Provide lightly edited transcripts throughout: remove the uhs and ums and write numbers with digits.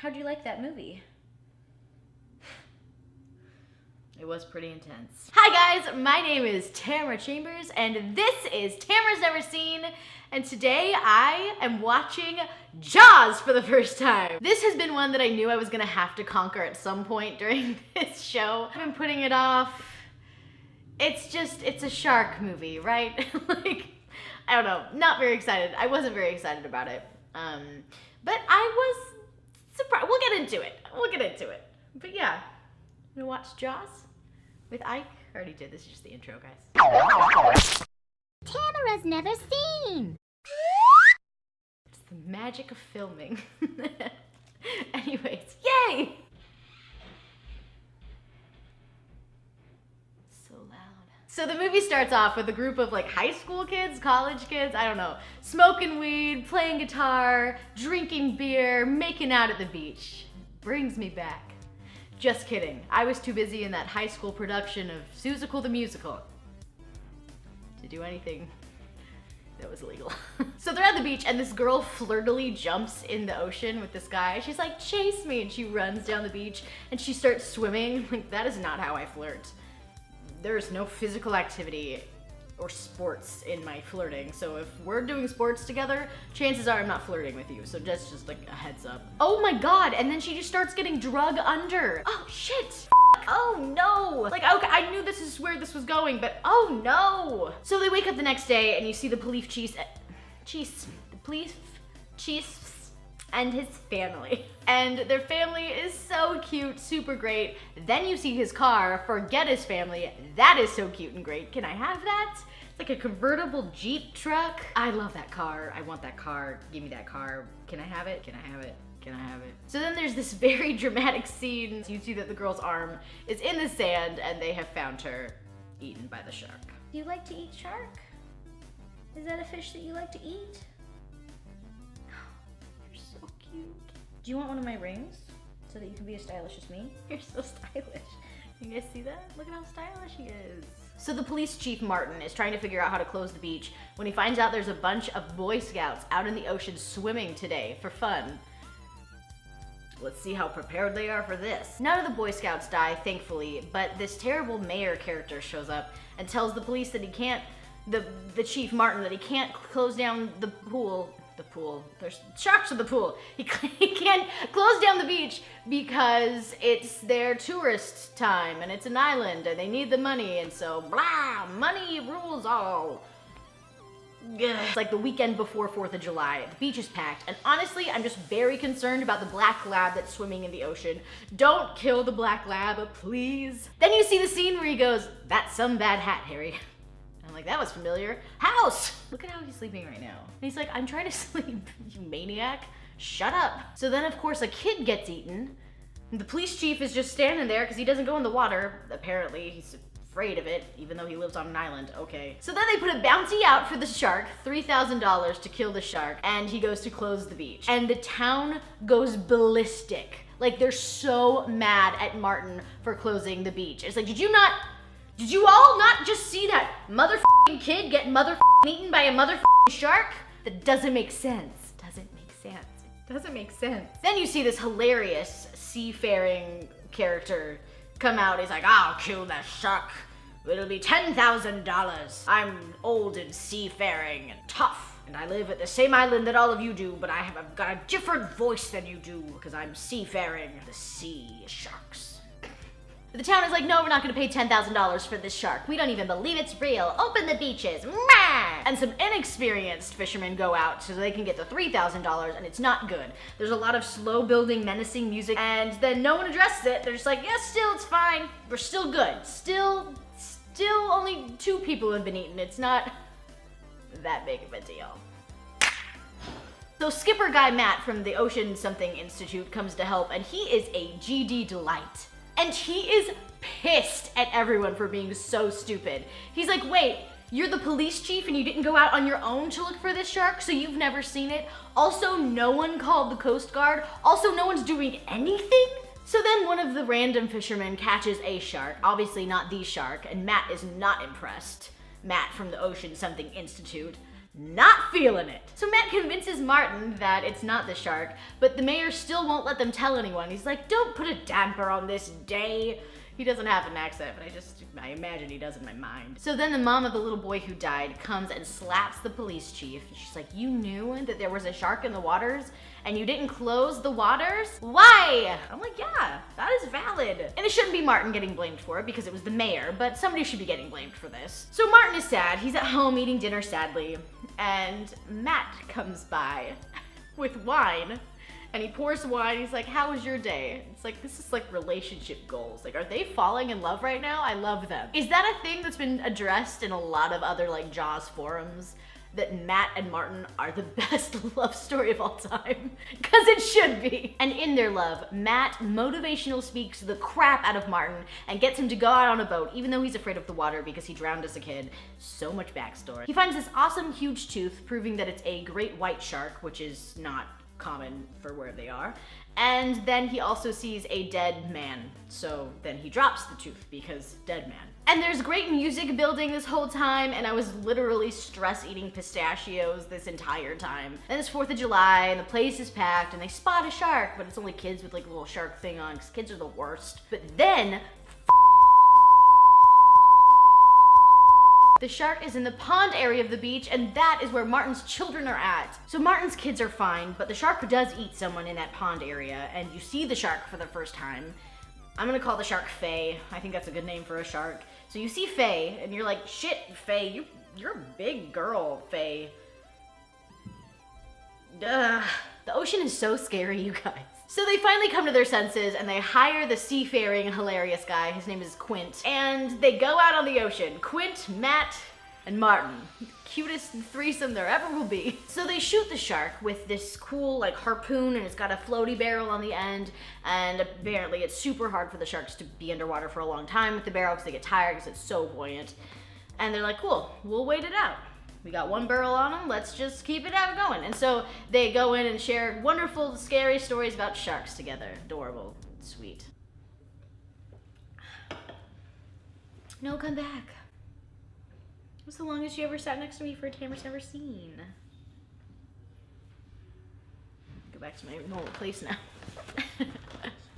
How'd you like that movie? It was pretty intense. Hi guys, my name is Tamara Chambers and this is Tamara's Never Seen, and today I am watching Jaws for the first time. This has been one that I knew I was gonna have to conquer at some point during this show. I've been putting it off. It's a shark movie, right? Like, I don't know, not very excited. I wasn't very excited about it. But I was surprised. We'll get into it. But yeah, you wanna watch Jaws? With Ike? I already did, this is just the intro, guys. Tamara's Never Seen. It's the magic of filming. Anyways, yay! So loud. So the movie starts off with a group of like high school kids, college kids, I don't know, smoking weed, playing guitar, drinking beer, making out at the beach. Brings me back. Just kidding. I was too busy in that high school production of Seussical the Musical to do anything that was illegal. So they're at the beach and this girl flirtily jumps in the ocean with this guy. She's like, chase me, and she runs down the beach and she starts swimming. Like, that is not how I flirt. There's no physical activity or sports in my flirting. So if we're doing sports together, chances are I'm not flirting with you. So that's just like a heads up. Oh my God, and then she just starts getting drug under. Oh shit. Oh no. Like, okay, I knew this is where this was going, but oh no. So they wake up the next day and you see the police chief and his family. And their family is so cute, super great. Then you see his car, forget his family, that is so cute and great. Can I have that? It's like a convertible Jeep truck. I love that car, I want that car, give me that car. Can I have it? Can I have it? Can I have it? So then there's this very dramatic scene. You see that the girl's arm is in the sand and they have found her eaten by the shark. Do you like to eat shark? Is that a fish that you like to eat? You're so cute. Do you want one of my rings so that you can be as stylish as me? You're so stylish. You guys see that? Look at how stylish he is. So the police chief, Martin, is trying to figure out how to close the beach when he finds out there's a bunch of Boy Scouts out in the ocean swimming today for fun. Let's see how prepared they are for this. None of the Boy Scouts die, thankfully, but this terrible mayor character shows up and tells the police that he can't, the chief, Martin, that he can't close down the pool. There's sharks in the pool. He can't close down the beach because it's their tourist time and it's an island and they need the money, and so blah, money rules all. Ugh. It's like the weekend before 4th of July. The beach is packed, and honestly, I'm just very concerned about the black lab that's swimming in the ocean. Don't kill the black lab, please. Then you see the scene where he goes, "That's some bad hat, Harry." I'm like, that was familiar. House! Look at how he's sleeping right now. And he's like, I'm trying to sleep, you maniac. Shut up. So then, of course, a kid gets eaten. And the police chief is just standing there because he doesn't go in the water. Apparently, he's afraid of it, even though he lives on an island. Okay. So then they put a bounty out for the shark, $3,000 to kill the shark, and he goes to close the beach. And the town goes ballistic. Like, they're so mad at Martin for closing the beach. It's like, did you all not just see that motherfucking kid get motherfucking eaten by a motherfucking shark? That doesn't make sense. It doesn't make sense. Then you see this hilarious seafaring character come out. He's like, I'll kill that shark. It'll be $10,000. I'm old and seafaring and tough. And I live at the same island that all of you do, but I've got a different voice than you do because I'm seafaring the sea sharks. The town is like, no, we're not gonna pay $10,000 for this shark. We don't even believe it's real. Open the beaches. Mah! And some inexperienced fishermen go out so they can get the $3,000, and it's not good. There's a lot of slow building, menacing music, and then no one addresses it. They're just like, yeah, still, it's fine. We're still good. Still only 2 people have been eaten. It's not that big of a deal. So skipper guy Matt from the Ocean Something Institute comes to help, and he is a GD delight. And he is pissed at everyone for being so stupid. He's like, wait, you're the police chief and you didn't go out on your own to look for this shark, so you've never seen it? Also, no one called the Coast Guard? Also, no one's doing anything? So then one of the random fishermen catches a shark, obviously not the shark, and Matt is not impressed. Matt from the Ocean Something Institute. not feeling it. So Matt convinces Martin that it's not the shark, but the mayor still won't let them tell anyone. He's like, don't put a damper on this day. He doesn't have an accent, but I imagine he does in my mind. So then the mom of the little boy who died comes and slaps the police chief. She's like, you knew that there was a shark in the waters and you didn't close the waters? Why? I'm like, yeah, that is valid. And it shouldn't be Martin getting blamed for it because it was the mayor, but somebody should be getting blamed for this. So Martin is sad. He's at home eating dinner sadly, and Matt comes by with wine. And he pours wine, he's like, how was your day? It's like, this is like relationship goals. Like, are they falling in love right now? I love them. Is that a thing that's been addressed in a lot of other like Jaws forums? That Matt and Martin are the best love story of all time? Cause it should be. And in their love, Matt motivational speaks the crap out of Martin and gets him to go out on a boat, even though he's afraid of the water because he drowned as a kid. So much backstory. He finds this awesome huge tooth, proving that it's a great white shark, which is not common for where they are. And then he also sees a dead man. So then he drops the tooth because dead man. And there's great music building this whole time, and I was literally stress eating pistachios this entire time. And it's 4th of July, and the place is packed, and they spot a shark, but it's only kids with like a little shark thing on, because kids are the worst. But then, the shark is in the pond area of the beach, and that is where Martin's children are at. So Martin's kids are fine, but the shark does eat someone in that pond area, and you see the shark for the first time. I'm gonna call the shark Faye. I think that's a good name for a shark. So you see Faye, and you're like, shit, Faye, you're a big girl, Faye. Ugh. The ocean is so scary, you guys. So they finally come to their senses and they hire the seafaring hilarious guy. His name is Quint. And they go out on the ocean. Quint, Matt, and Martin. Cutest threesome there ever will be. So they shoot the shark with this cool like harpoon, and it's got a floaty barrel on the end. And apparently it's super hard for the sharks to be underwater for a long time with the barrel because they get tired because it's so buoyant. And they're like, cool, we'll wait it out. We got one barrel on them, let's just keep it out going. And so they go in and share wonderful, scary stories about sharks together. Adorable, sweet. No, come back. What's the longest you ever sat next to me for a Tamara's never seen? Go back to my normal place now.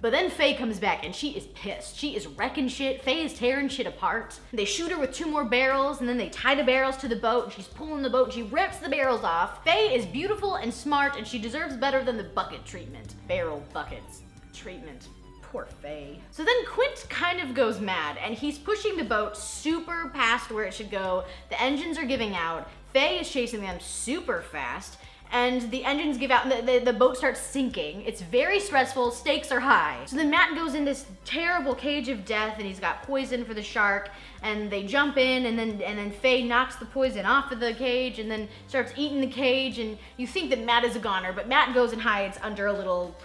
But then Faye comes back and she is pissed. She is wrecking shit. Faye is tearing shit apart. They shoot her with 2 more barrels, and then they tie the barrels to the boat, and she's pulling the boat and she rips the barrels off. Faye is beautiful and smart, and she deserves better than the bucket treatment. Barrel buckets treatment. Poor Faye. So then Quint kind of goes mad, and he's pushing the boat super past where it should go. The engines are giving out. Faye is chasing them super fast. And the engines give out, and the boat starts sinking. It's very stressful, stakes are high. So then Matt goes in this terrible cage of death, and he's got poison for the shark, and they jump in, and then Faye knocks the poison off of the cage, and then starts eating the cage, and you think that Matt is a goner, but Matt goes and hides under a little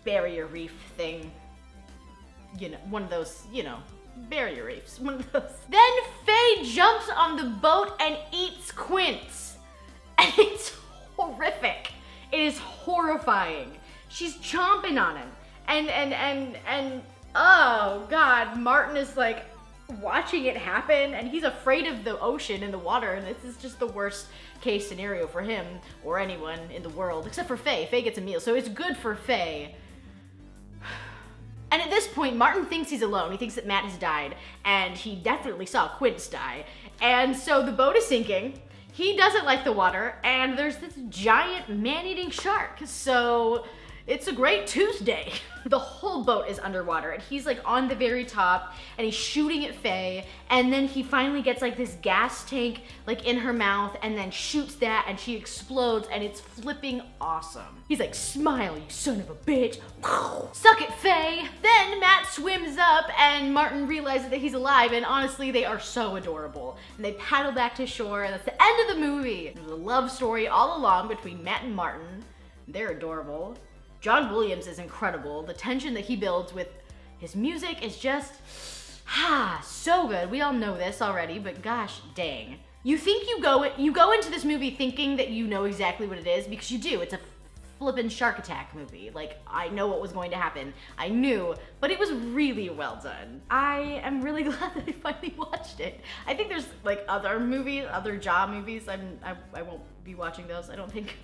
barrier reef thing. You know, one of those, you know, barrier reefs, one of those. Then Faye jumps on the boat and eats Quint. And it's horrific. It is horrifying. She's chomping on him. And oh God, Martin is like watching it happen, and he's afraid of the ocean and the water, and this is just the worst case scenario for him or anyone in the world, except for Faye. Faye gets a meal, so it's good for Faye. And at this point, Martin thinks he's alone. He thinks that Matt has died, and he definitely saw Quint die. And so the boat is sinking. He doesn't like the water, and there's this giant man-eating shark. So it's a great Tuesday. The whole boat is underwater, and he's like on the very top, and he's shooting at Faye, and then he finally gets like this gas tank like in her mouth, and then shoots that, and she explodes, and it's flipping awesome. He's like, smile, you son of a bitch. Suck it, Faye. Then Matt swims up, and Martin realizes that he's alive, and honestly, they are so adorable. And they paddle back to shore, and that's the end of the movie. There's a love story all along between Matt and Martin. They're adorable. John Williams is incredible. The tension that he builds with his music is just, so good. We all know this already, but gosh dang. You think you go into this movie thinking that you know exactly what it is, because you do. It's a flippin' Shark Attack movie. Like, I know what was going to happen. I knew, but it was really well done. I am really glad that I finally watched it. I think there's like other movies, other Jaw movies. I won't be watching those, I don't think.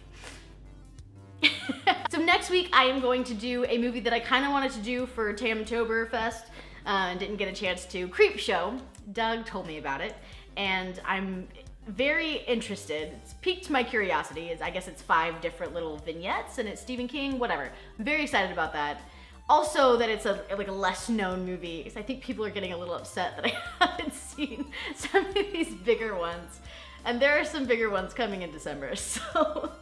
So next week I am going to do a movie that I kind of wanted to do for Tamtoberfest and didn't get a chance to. Creepshow. Doug told me about it, and I'm very interested. It's piqued my curiosity. I guess it's 5 different little vignettes, and it's Stephen King, whatever. I'm very excited about that. Also that it's like a less known movie, because I think people are getting a little upset that I haven't seen some of these bigger ones. And there are some bigger ones coming in December, so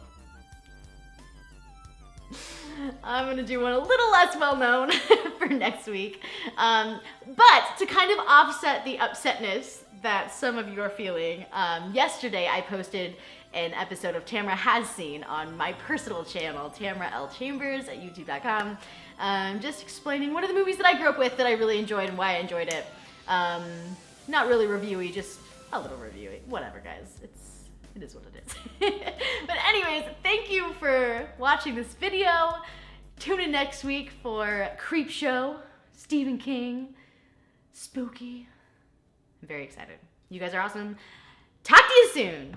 I'm gonna do one a little less well known for next week. But to kind of offset the upsetness that some of you are feeling, yesterday I posted an episode of Tamara Has Seen on my personal channel, Tamara L. Chambers at youtube.com, just explaining one of the movies that I grew up with that I really enjoyed and why I enjoyed it. Not really reviewy, just a little reviewy. Whatever, guys. It is what it is. But anyways, thank you for watching this video. Tune in next week for Creepshow, Stephen King, spooky. I'm very excited. You guys are awesome. Talk to you soon.